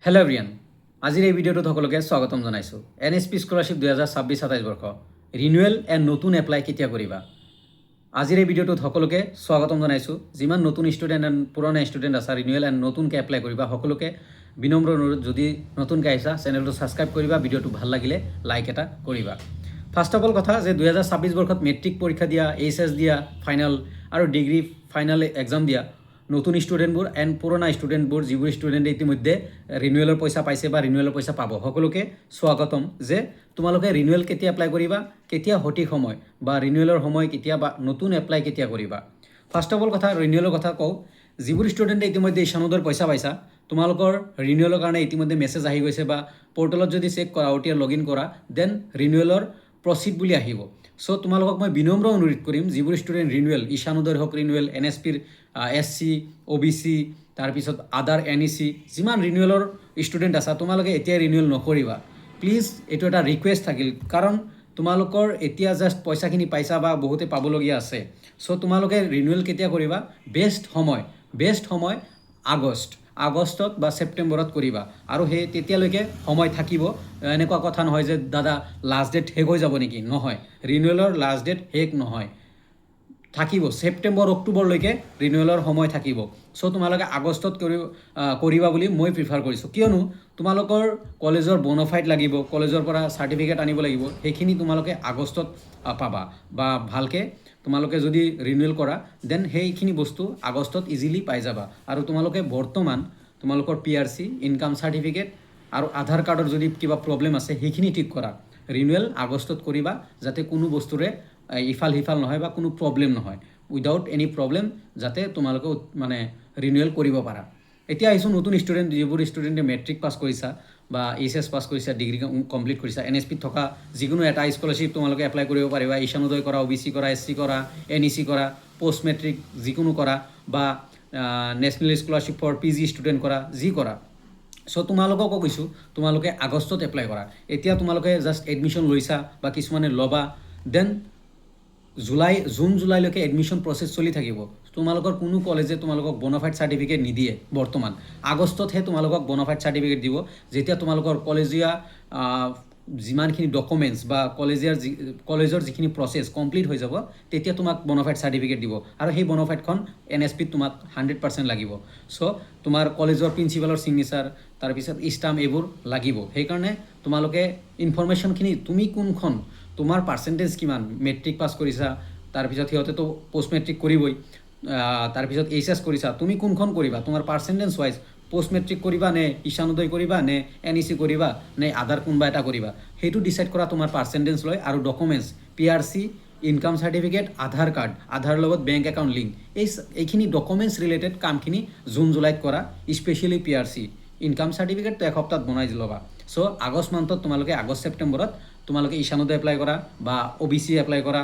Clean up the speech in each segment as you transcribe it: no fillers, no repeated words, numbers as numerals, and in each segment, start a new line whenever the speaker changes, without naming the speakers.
Hello' এভৰিয়ান, আজিৰ এই ভিডিঅ'টোত সকলোকে স্বাগতম জনাইছোঁ। NSP স্কলাৰশ্বিপ 2026-27 বৰ্ষ ৰিনিউৱেল এণ্ড নতুন এপ্লাই কেতিয়া কৰিবা? আজিৰ এই ভিডিঅ'টোত সকলোকে স্বাগতম জনাইছোঁ। যিমান নতুন ষ্টুডেণ্ট এণ্ড পুৰণা ষ্টুডেণ্ট আছে ৰিনিউৱেল এণ্ড নতুনকৈ এপ্লাই কৰিবা সকলোকে বিনম্ৰ অনুৰোধ, যদি নতুনকৈ আহিছা চেনেলটো ছাবস্ক্ৰাইব কৰিবা, ভিডিঅ'টো ভাল লাগিলে লাইক এটা কৰিবা। ফাৰ্ষ্ট অফ অল কথা যে 2026 বৰ্ষত মেট্ৰিক পৰীক্ষা দিয়া, HS দিয়া ফাইনেল আৰু ডিগ্ৰী ফাইনেল এক্সাম দিয়া নতুন ষ্টুডেণ্টবোৰ এণ্ড পুৰণা ষ্টুডেণ্টবোৰ যিবোৰ ষ্টুডেণ্টে ইতিমধ্যে ৰিনিউৱেলৰ পইচা পাইছে বা ৰিনিউৱেলৰ পইচা পাব সকলোকে স্বাগতম যে তোমালোকে ৰিনিউৱেল কেতিয়া এপ্লাই কৰিবা, কেতিয়া সঠিক সময় বা ৰিনিউৱেলৰ সময় কেতিয়া বা নতুন এপ্লাই কেতিয়া কৰিবা। ফাৰ্ষ্ট অফ অল কথা ৰিনিউৱেলৰ কথা কওঁ, যিবোৰ ষ্টুডেণ্টে ইতিমধ্যে ঈশানোদৰ পইচা পাইছা তোমালোকৰ ৰিনিউৱেলৰ কাৰণে ইতিমধ্যে মেছেজ আহি গৈছে বা পৰ্টেলত যদি চেক কৰা OTR লগ ইন কৰা দেন ৰিনিউৱেলৰ প্ৰচিড বুলি আহিব। চ' তোমালোকক মই বিনম্ৰ অনুৰোধ কৰিম, যিবোৰ ষ্টুডেণ্ট ৰিনিউৱেল ঈশানোদৰ হওক ৰিনিউৱেল NSPৰ SC OBC তাৰপিছত আদাৰ NEC যিমান ৰিনিউৱেলৰ ষ্টুডেণ্ট আছা তোমালোকে এতিয়া ৰিনিউৱেল নকৰিবা প্লিজ। এইটো এটা ৰিকুৱেষ্ট থাকিল, কাৰণ তোমালোকৰ এতিয়া জাষ্ট পইচাখিনি পাইছা বা বহুতে পাবলগীয়া আছে। চ' তোমালোকে ৰিনিউৱেল কেতিয়া কৰিবা? বেষ্ট সময় আগষ্টত বা ছেপ্টেম্বৰত কৰিবা, আৰু সেই তেতিয়ালৈকে সময় থাকিব। এনেকুৱা কথা নহয় যে দাদা লাষ্ট ডেট শেষ হৈ যাব নেকি, নহয়, ৰিনিউৱেলৰ লাষ্ট ডেট শেষ নহয়, থাকিব ছেপ্টেম্বৰ অক্টোবৰলৈকে ৰিনিউৱেলৰ সময় থাকিব। চ' তোমালোকে আগষ্টত কৰিবা বুলি মই প্ৰিফাৰ কৰিছোঁ, কিয়নো তোমালোকৰ কলেজৰ বনফাইড লাগিব, কলেজৰ পৰা চাৰ্টিফিকেট আনিব লাগিব, সেইখিনি তোমালোকে আগষ্টত পাবা বা ভালকৈ তোমালোকে যদি ৰিনিউৱেল কৰা দেন সেইখিনি বস্তু আগষ্টত ইজিলি পাই যাবা। আৰু তোমালোকে বৰ্তমান তোমালোকৰ PRC ইনকাম চাৰ্টিফিকেট আৰু আধাৰ কাৰ্ডৰ যদি কিবা প্ৰব্লেম আছে সেইখিনি ঠিক কৰা। ৰিনিউৱেল আগষ্টত কৰিবা যাতে কোনো বস্তুৰে ইফাল সিফাল নহয় বা কোনো প্ৰব্লেম নহয়, উইদাউট এনি প্ৰব্লেম যাতে তোমালোকে মানে ৰিনিউৱেল কৰিব পাৰা। এতিয়া আহিছোঁ নতুন ষ্টুডেণ্ট, যিবোৰ ষ্টুডেণ্টে মেট্ৰিক পাছ কৰিছা বা HS পাছ কৰিছা, ডিগ্ৰী কমপ্লিট কৰিছা, NSPত থকা যিকোনো এটা স্কলাৰশ্বিপ তোমালোকে এপ্লাই কৰিব পাৰিবা। ঈশানোদয় কৰা, OBC কৰা, SC কৰা, NEC কৰা, পষ্ট মেট্ৰিক যিকোনো কৰা বা national scholarship for PG student কৰা, যি কৰা। চ' তোমালোককো কৈছোঁ তোমালোকে আগষ্টত এপ্লাই কৰা। এতিয়া তোমালোকে জাষ্ট এডমিশ্যন লৈছা বা কিছুমানে ল'বা, দেন জুন জুলাইলৈকে এডমিশ্যন প্ৰচেছ চলি থাকিব। তোমালোকৰ কোনো কলেজে তোমালোকক বনফাইড চাৰ্টিফিকেট নিদিয়ে বৰ্তমান। আগষ্টতহে তোমালোকক বনফাইড চাৰ্টিফিকেট দিব, যেতিয়া তোমালোকৰ কলেজীয়া যিমানখিনি ডকুমেণ্টছ বা কলেজৰ যিখিনি প্ৰচেছ কমপ্লিট হৈ যাব তেতিয়া তোমাক বনফাইড চাৰ্টিফিকেট দিব, আৰু সেই বনফাইডখন NSPত তোমাক 100% লাগিব। চ' তোমাৰ কলেজৰ প্ৰিন্সিপালৰ ছিগনেচাৰ তাৰপিছত ষ্টাম্প এইবোৰ লাগিব। সেইকাৰণে তোমালোকে ইনফৰ্মেশ্যনখিনি তুমি কোনখন, তোমাৰ পাৰ্চেণ্টেজ কিমান, মেট্ৰিক পাছ কৰিছা, তাৰপিছত সিহঁতেতো পষ্ট মেট্ৰিক কৰিবই, তাৰপিছত HS কৰিছা, তুমি কোনখন কৰিবা, তোমাৰ পাৰ্চেণ্টেজ ৱাইজ পষ্ট মেট্ৰিক কৰিবা নে ঈশানোদয় কৰিবা নে NEC কৰিবা নে আদাৰ কোনোবা এটা কৰিবা, সেইটো ডিচাইড কৰা তোমাৰ পাৰ্চেণ্টেজ লয়। আৰু ডকুমেণ্টছ PRC ইনকাম চাৰ্টিফিকেট, আধাৰ কাৰ্ড, আধাৰ লগত বেংক একাউণ্ট লিংক, এইখিনি ডকুমেণ্টছ ৰিলেটেড কামখিনি জুন জুলাইত কৰা। স্পেচিয়েলি PRC ইনকাম চাৰ্টিফিকেটটো এসপ্তাহত বনাই ল'বা। চ' আগষ্ট মান্থত তোমালোকে আগষ্ট ছেপ্টেম্বৰত তোমালোকে ঈশানোদয় এপ্লাই কৰা বা OBC এপ্লাই কৰা,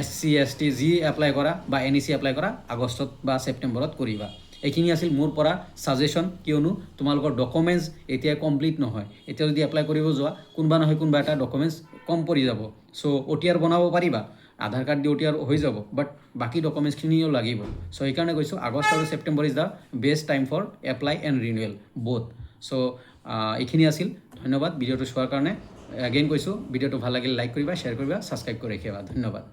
SC ST যি এপ্লাই কৰা বা NEC এপ্লাই কৰা আগষ্টত বা ছেপ্টেম্বৰত কৰিবা। এইখিনি আছিল মোৰ পৰা ছাজেশ্যন, কিয়নো তোমালোকৰ ডকুমেণ্টছ এতিয়া কমপ্লিট নহয়। এতিয়া যদি এপ্লাই কৰিব যোৱা কোনোবা নহয় কোনোবা এটা ডকুমেণ্টছ কম পৰি যাব। চ' OTR বনাব পাৰিবা, আধাৰ কাৰ্ড দি OTR হৈ যাব, বাট বাকী ডকুমেণ্টছখিনিও লাগিব। চ' সেইকাৰণে কৈছোঁ আগষ্ট আৰু September is the best time for apply and renewal both. So' এইখিনি আছিল, ধন্যবাদ ভিডিঅ'টো চোৱাৰ কাৰণে। এগেইন কৈছোঁ ভিডিঅ'টো ভাল লাগিলে লাইক কৰিবা, শ্বেয়াৰ কৰিবা, ছাবস্ক্ৰাইব কৰি ৰাখিবা। ধন্যবাদ।